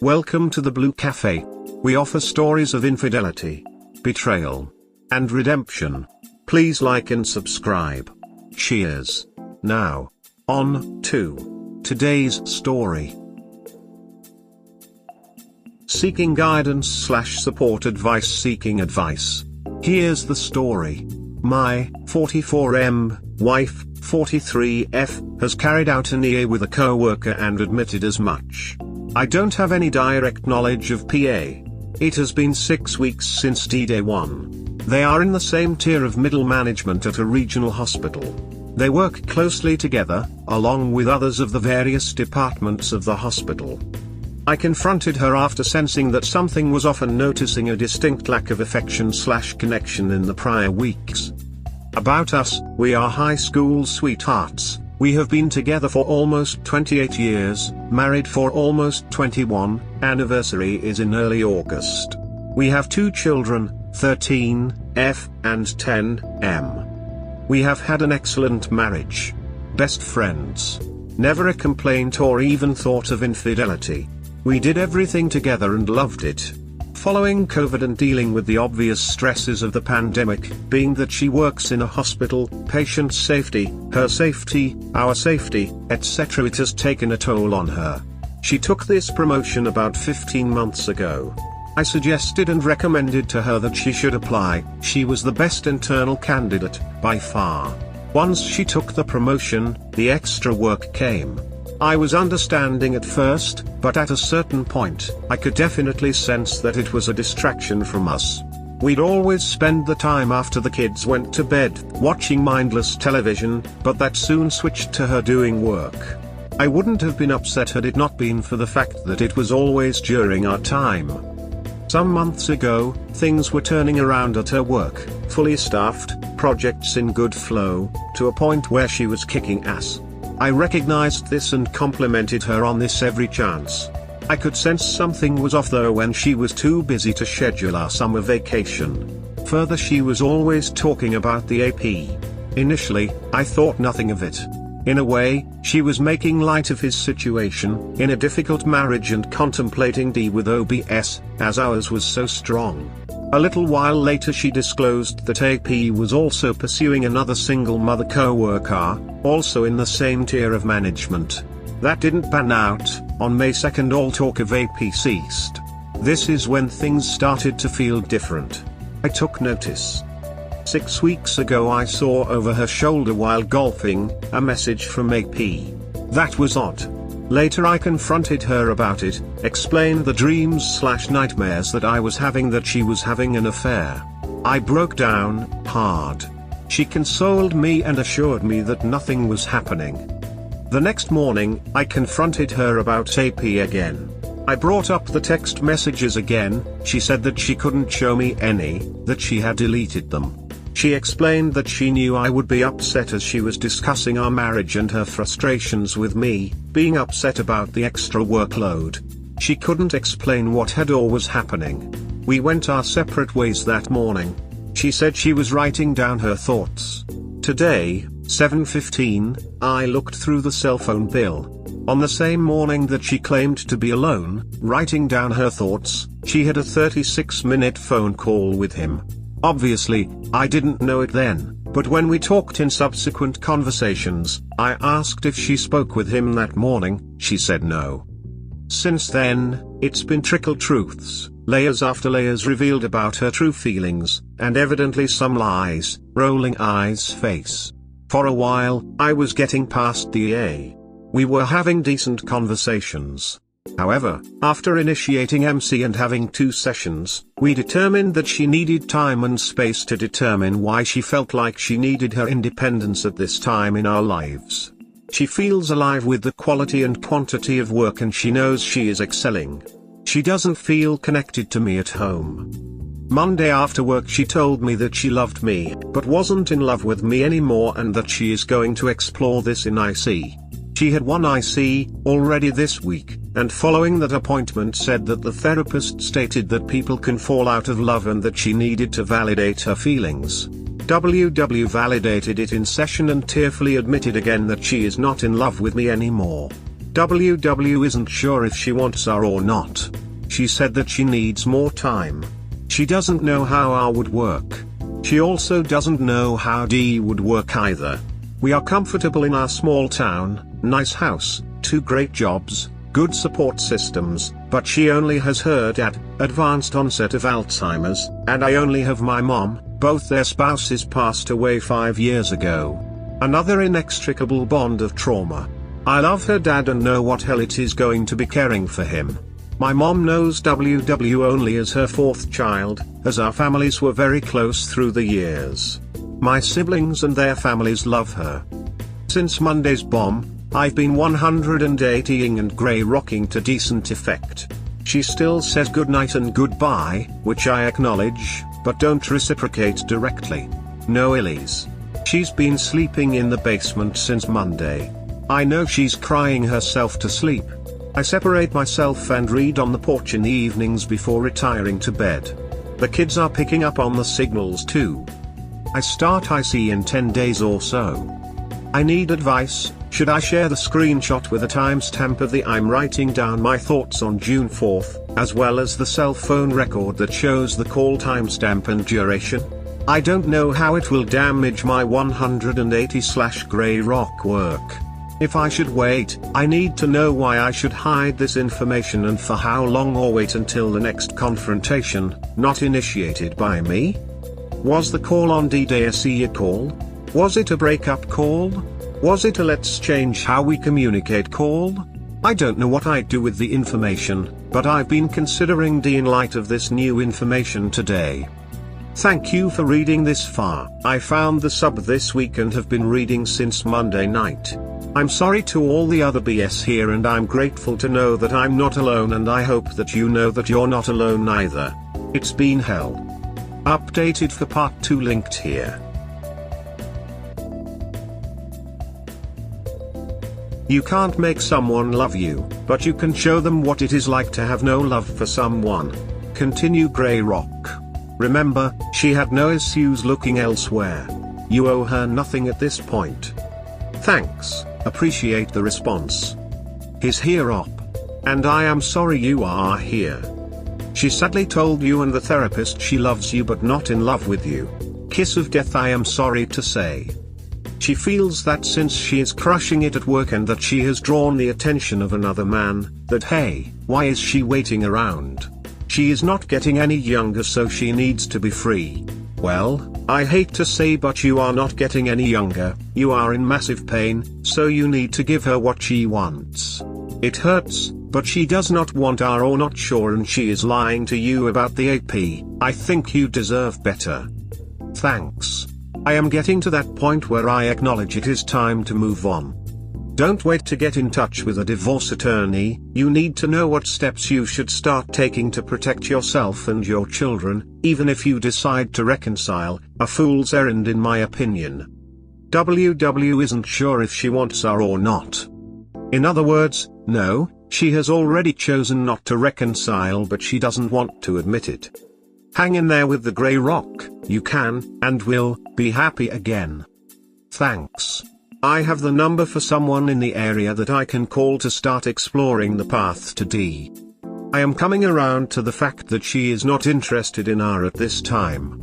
Welcome to the Blue Cafe. We offer stories of infidelity, betrayal, and redemption. Please like and subscribe. Cheers. Now, on to today's story. Seeking guidance/support advice. Seeking advice. Here's the story. My 44M wife, 43F, has carried out an EA with a coworker and admitted as much. I don't have any direct knowledge of PA. It has been 6 weeks since D-Day 1. They are in the same tier of middle management at a regional hospital. They work closely together, along with others of the various departments of the hospital. I confronted her after sensing that something was off and noticing a distinct lack of affection/connection in the prior weeks. About us, we are high school sweethearts. We have been together for almost 28 years, married for almost 21, anniversary is in early August. We have 2 children, 13, F, and 10, M. We have had an excellent marriage. Best friends. Never a complaint or even thought of infidelity. We did everything together and loved it. Following COVID and dealing with the obvious stresses of the pandemic, being that she works in a hospital, patient safety, her safety, our safety, etc., it has taken a toll on her. She took this promotion about 15 months ago. I suggested and recommended to her that she should apply. She was the best internal candidate, by far. Once she took the promotion, the extra work came. I was understanding at first, but at a certain point, I could definitely sense that it was a distraction from us. We'd always spend the time after the kids went to bed, watching mindless television, but that soon switched to her doing work. I wouldn't have been upset had it not been for the fact that it was always during our time. Some months ago, things were turning around at her work, fully staffed, projects in good flow, to a point where she was kicking ass. I recognized this and complimented her on this every chance. I could sense something was off though when she was too busy to schedule our summer vacation. Further, she was always talking about the AP. Initially, I thought nothing of it. In a way, she was making light of his situation, in a difficult marriage and contemplating D with OBS, as ours was so strong. A little while later she disclosed that AP was also pursuing another single mother co-worker, also in the same tier of management. That didn't pan out. On May 2nd all talk of AP ceased. This is when things started to feel different. I took notice. 6 weeks ago I saw over her shoulder while golfing, a message from AP. That was odd. Later I confronted her about it, explained the dreams/nightmares that I was having, that she was having an affair. I broke down, hard. She consoled me and assured me that nothing was happening. The next morning, I confronted her about AP again. I brought up the text messages again. She said that she couldn't show me any, that she had deleted them. She explained that she knew I would be upset as she was discussing our marriage and her frustrations with me, being upset about the extra workload. She couldn't explain what had or was happening. We went our separate ways that morning. She said she was writing down her thoughts. Today, 7:15, I looked through the cell phone bill. On the same morning that she claimed to be alone, writing down her thoughts, she had a 36-minute phone call with him. Obviously, I didn't know it then, but when we talked in subsequent conversations, I asked if she spoke with him that morning. She said no. Since then, it's been trickle truths, layers after layers revealed about her true feelings, and evidently some lies, rolling eyes face. For a while, I was getting past the EA. We were having decent conversations. However, after initiating MC and having 2 sessions, we determined that she needed time and space to determine why she felt like she needed her independence at this time in our lives. She feels alive with the quality and quantity of work and she knows she is excelling. She doesn't feel connected to me at home. Monday after work she told me that she loved me, but wasn't in love with me anymore and that she is going to explore this in IC. She had one IC already this week, and following that appointment said that the therapist stated that people can fall out of love and that she needed to validate her feelings. WW validated it in session and tearfully admitted again that she is not in love with me anymore. WW isn't sure if she wants her or not. She said that she needs more time. She doesn't know how R would work. She also doesn't know how D would work either. We are comfortable in our small town, nice house, 2 great jobs, good support systems, but she only has her dad, advanced onset of Alzheimer's, and I only have my mom, both their spouses passed away 5 years ago. Another inextricable bond of trauma. I love her dad and know what hell it is going to be caring for him. My mom knows WW only as her 4th child, as our families were very close through the years. My siblings and their families love her. Since Monday's bomb, I've been 180ing and grey rocking to decent effect. She still says goodnight and goodbye, which I acknowledge, but don't reciprocate directly. No illies. She's been sleeping in the basement since Monday. I know she's crying herself to sleep. I separate myself and read on the porch in the evenings before retiring to bed. The kids are picking up on the signals too. I start IC in 10 days or so. I need advice. Should I share the screenshot with a timestamp of the I'm writing down my thoughts on June 4th, as well as the cell phone record that shows the call timestamp and duration? I don't know how it will damage my 180/grey rock work. If I should wait, I need to know why I should hide this information and for how long, or wait until the next confrontation, not initiated by me. Was the call on D-Day a see-ya call? Was it a breakup call? Was it a let's change how we communicate call? I don't know what I'd do with the information, but I've been considering D in light of this new information today. Thank you for reading this far. I found the sub this week and have been reading since Monday night. I'm sorry to all the other BS here, and I'm grateful to know that I'm not alone, and I hope that you know that you're not alone either. It's been hell. Updated for part 2 linked here. You can't make someone love you, but you can show them what it is like to have no love for someone. Continue Grey Rock. Remember, she had no issues looking elsewhere. You owe her nothing at this point. Thanks, appreciate the response. His here up. And I am sorry you are here. She sadly told you and the therapist she loves you but not in love with you. Kiss of death, I am sorry to say. She feels that since she is crushing it at work and that she has drawn the attention of another man, that hey, why is she waiting around? She is not getting any younger, so she needs to be free. Well, I hate to say, but you are not getting any younger, you are in massive pain, so you need to give her what she wants. It hurts, but she does not want R or not sure, and she is lying to you about the AP. I think you deserve better. Thanks. I am getting to that point where I acknowledge it is time to move on. Don't wait to get in touch with a divorce attorney. You need to know what steps you should start taking to protect yourself and your children, even if you decide to reconcile. A fool's errand in my opinion. WW isn't sure if she wants R or not. In other words, no, she has already chosen not to reconcile, but she doesn't want to admit it. Hang in there with the Grey Rock, you can, and will, be happy again. Thanks. I have the number for someone in the area that I can call to start exploring the path to D. I am coming around to the fact that she is not interested in R at this time.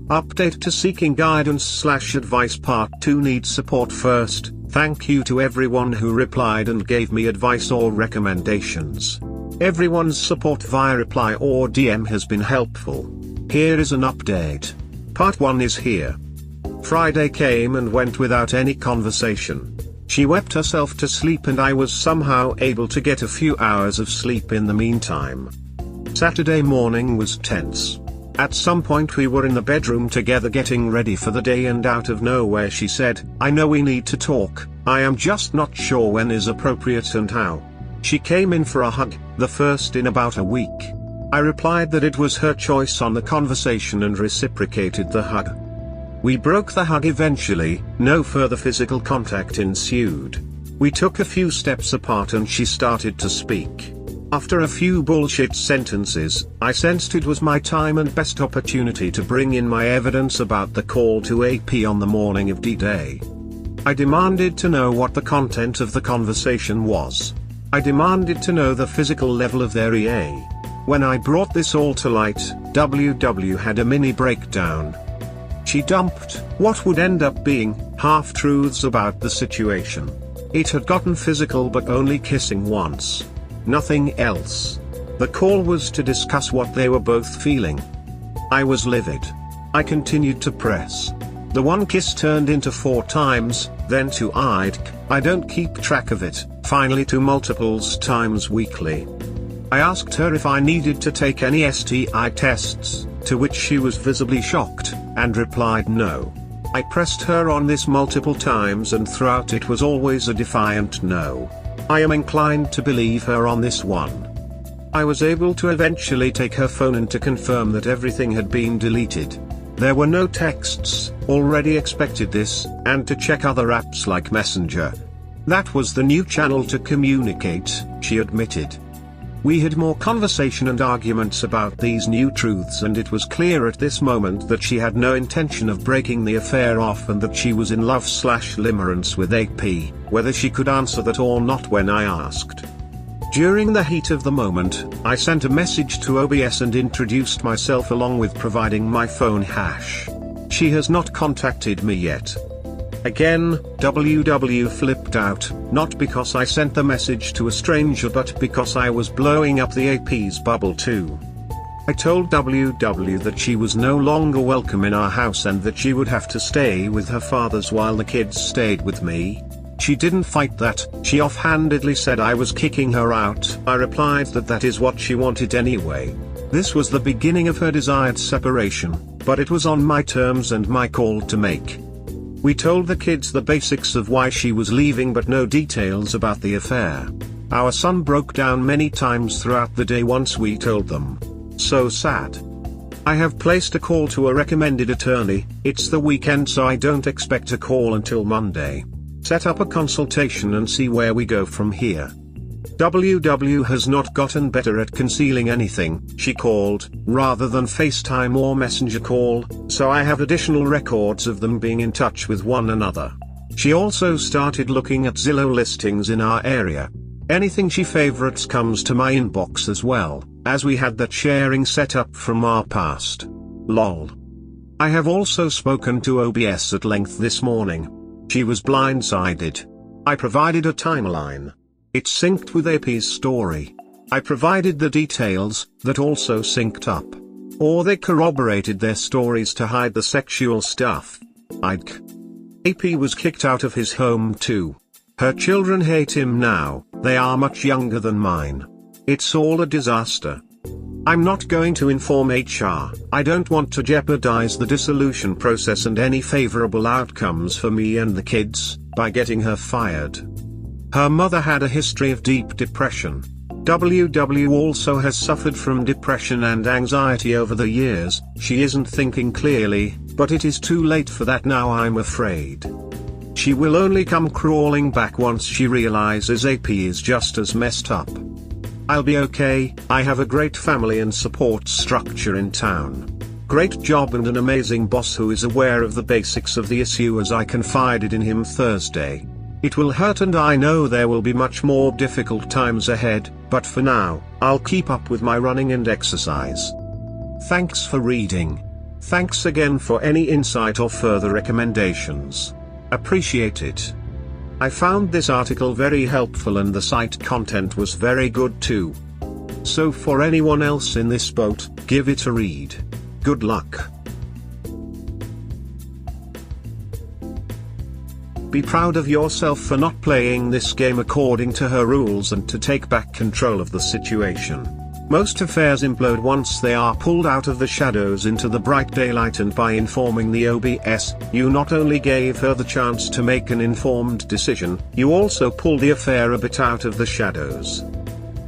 Update to seeking guidance/advice part 2 needs support first. Thank you to everyone who replied and gave me advice or recommendations. Everyone's support via reply or DM has been helpful. Here is an update. Part 1 is here. Friday came and went without any conversation. She wept herself to sleep and I was somehow able to get a few hours of sleep in the meantime. Saturday morning was tense. At some point we were in the bedroom together getting ready for the day, and out of nowhere she said, "I know we need to talk, I am just not sure when is appropriate and how." She came in for a hug, the first in about a week. I replied that it was her choice on the conversation and reciprocated the hug. We broke the hug eventually, no further physical contact ensued. We took a few steps apart and she started to speak. After a few bullshit sentences, I sensed it was my time and best opportunity to bring in my evidence about the call to AP on the morning of D-Day. I demanded to know what the content of the conversation was. I demanded to know the physical level of their EA. When I brought this all to light, WW had a mini breakdown. She dumped what would end up being half-truths about the situation. It had gotten physical, but only kissing once. Nothing else. The call was to discuss what they were both feeling. I was livid. I continued to press. The one kiss turned into 4 times, then to I don't keep track of it, finally to multiples times weekly. I asked her if I needed to take any STI tests, to which she was visibly shocked, and replied no. I pressed her on this multiple times, and throughout it was always a defiant no. I am inclined to believe her on this one. I was able to eventually take her phone and to confirm that everything had been deleted. There were no texts, already expected this, and to check other apps like Messenger. That was the new channel to communicate, she admitted. We had more conversation and arguments about these new truths, and it was clear at this moment that she had no intention of breaking the affair off, and that she was in love/limerence with AP, whether she could answer that or not when I asked. During the heat of the moment, I sent a message to OBS and introduced myself along with providing my phone hash. She has not contacted me yet. Again, WW flipped out, not because I sent the message to a stranger but because I was blowing up the AP's bubble too. I told WW that she was no longer welcome in our house and that she would have to stay with her fathers while the kids stayed with me. She didn't fight that, she offhandedly said I was kicking her out. I replied that that is what she wanted anyway. This was the beginning of her desired separation, but it was on my terms and my call to make. We told the kids the basics of why she was leaving but no details about the affair. Our son broke down many times throughout the day once we told them. So sad. I have placed a call to a recommended attorney. It's the weekend so I don't expect a call until Monday. Set up a consultation and see where we go from here. WW has not gotten better at concealing anything. She called, rather than FaceTime or Messenger call, so I have additional records of them being in touch with one another. She also started looking at Zillow listings in our area. Anything she favorites comes to my inbox as well, as we had that sharing set up from our past. Lol. I have also spoken to OBS at length this morning. She was blindsided. I provided a timeline. It synced with AP's story. I provided the details, that also synced up. Or they corroborated their stories to hide the sexual stuff. AP was kicked out of his home too. Her children hate him now, they are much younger than mine. It's all a disaster. I'm not going to inform HR, I don't want to jeopardize the dissolution process and any favorable outcomes for me and the kids, by getting her fired. Her mother had a history of deep depression. WW also has suffered from depression and anxiety over the years. She isn't thinking clearly, but it is too late for that now, I'm afraid. She will only come crawling back once she realizes AP is just as messed up. I'll be okay, I have a great family and support structure in town. Great job and an amazing boss who is aware of the basics of the issue, as I confided in him Thursday. It will hurt and I know there will be much more difficult times ahead, but for now, I'll keep up with my running and exercise. Thanks for reading. Thanks again for any insight or further recommendations. Appreciate it. I found this article very helpful and the site content was very good too. So for anyone else in this boat, give it a read. Good luck. Be proud of yourself for not playing this game according to her rules and to take back control of the situation. Most affairs implode once they are pulled out of the shadows into the bright daylight, and by informing the OBS, you not only gave her the chance to make an informed decision, you also pulled the affair a bit out of the shadows.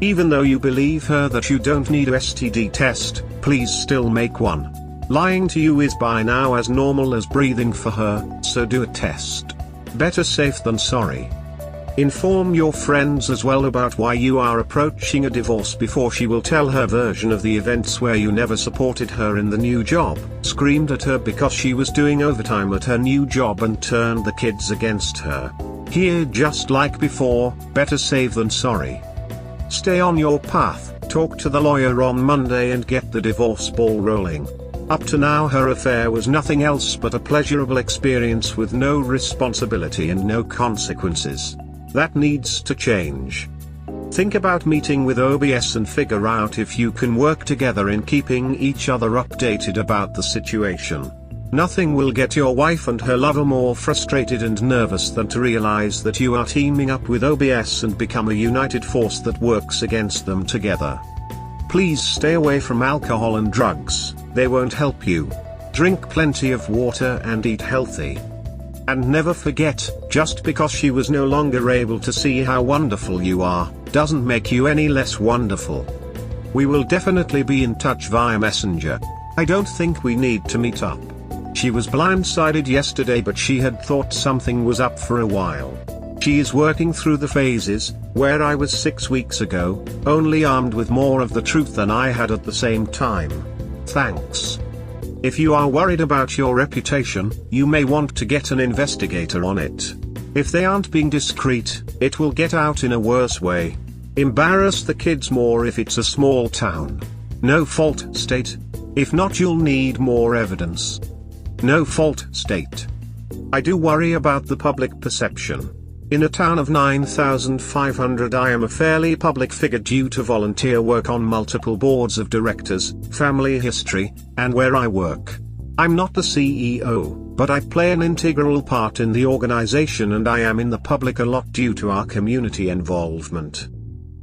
Even though you believe her that you don't need a STD test, please still make one. Lying to you is by now as normal as breathing for her, so do a test. Better safe than sorry. Inform your friends as well about why you are approaching a divorce before she will tell her version of the events where you never supported her in the new job, screamed at her because she was doing overtime at her new job and turned the kids against her. Here, just like before, better safe than sorry. Stay on your path, talk to the lawyer on Monday and get the divorce ball rolling. Up to now her affair was nothing else but a pleasurable experience with no responsibility and no consequences. That needs to change. Think about meeting with OBS and figure out if you can work together in keeping each other updated about the situation. Nothing will get your wife and her lover more frustrated and nervous than to realize that you are teaming up with OBS and become a united force that works against them together. Please stay away from alcohol and drugs, they won't help you. Drink plenty of water and eat healthy. And never forget, just because she was no longer able to see how wonderful you are, doesn't make you any less wonderful. We will definitely be in touch via Messenger. I don't think we need to meet up. She was blindsided yesterday, but she had thought something was up for a while. She is working through the phases, where I was 6 weeks ago, only armed with more of the truth than I had at the same time. Thanks. If you are worried about your reputation, you may want to get an investigator on it. If they aren't being discreet, it will get out in a worse way. Embarrass the kids more if it's a small town. No fault state. If not, you'll need more evidence. No fault state. I do worry about the public perception. In a town of 9,500 I am a fairly public figure due to volunteer work on multiple boards of directors, family history, and where I work. I'm not the CEO, but I play an integral part in the organization and I am in the public a lot due to our community involvement.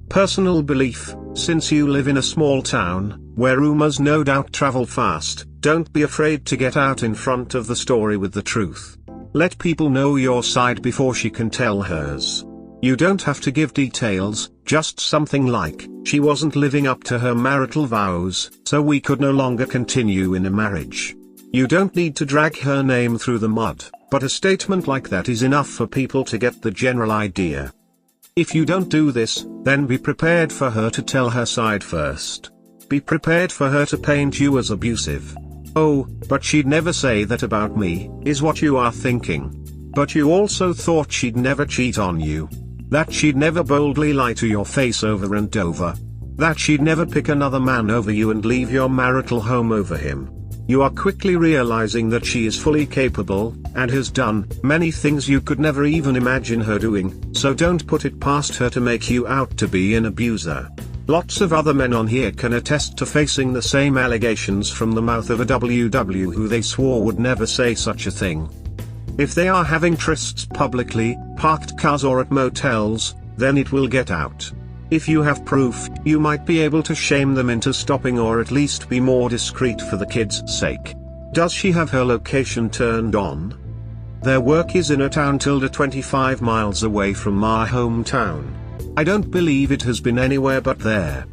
Personal belief, since you live in a small town, where rumors no doubt travel fast, don't be afraid to get out in front of the story with the truth. Let people know your side before she can tell hers. You don't have to give details, just something like, she wasn't living up to her marital vows, so we could no longer continue in a marriage. You don't need to drag her name through the mud, but a statement like that is enough for people to get the general idea. If you don't do this, then be prepared for her to tell her side first. Be prepared for her to paint you as abusive. Oh, but she'd never say that about me, is what you are thinking. But you also thought she'd never cheat on you. That she'd never boldly lie to your face over and over. That she'd never pick another man over you and leave your marital home over him. You are quickly realizing that she is fully capable, and has done, many things you could never even imagine her doing, so don't put it past her to make you out to be an abuser. Lots of other men on here can attest to facing the same allegations from the mouth of a WW who they swore would never say such a thing. If they are having trysts publicly, parked cars or at motels, then it will get out. If you have proof, you might be able to shame them into stopping or at least be more discreet for the kids' sake. Does she have her location turned on? Their work is in a town 25 miles away from my hometown. I don't believe it has been anywhere but there.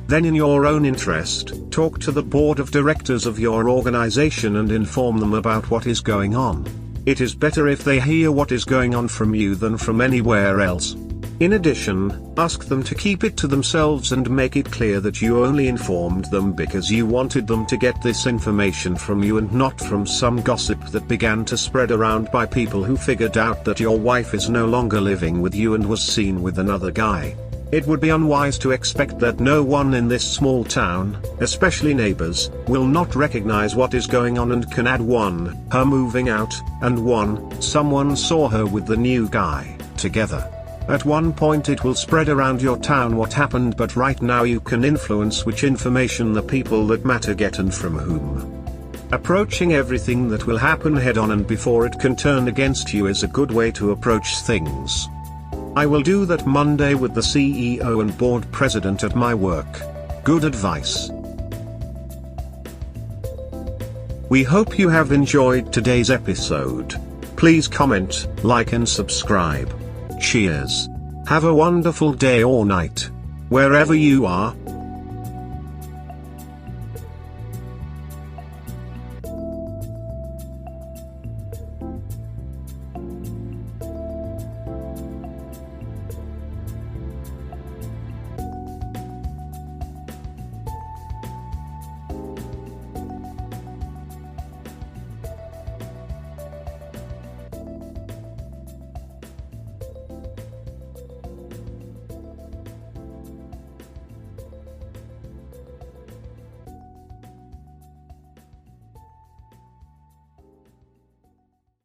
Then in your own interest, talk to the board of directors of your organization and inform them about what is going on. It is better if they hear what is going on from you than from anywhere else. In addition, ask them to keep it to themselves and make it clear that you only informed them because you wanted them to get this information from you and not from some gossip that began to spread around by people who figured out that your wife is no longer living with you and was seen with another guy. It would be unwise to expect that no one in this small town, especially neighbors, will not recognize what is going on and can add 1, her moving out, and 1, someone saw her with the new guy, together. At one point it will spread around your town what happened, but right now you can influence which information the people that matter get and from whom. Approaching everything that will happen head on and before it can turn against you is a good way to approach things. I will do that Monday with the CEO and board president at my work. Good advice. We hope you have enjoyed today's episode. Please comment, like and subscribe. Cheers. Have a wonderful day or night. Wherever you are.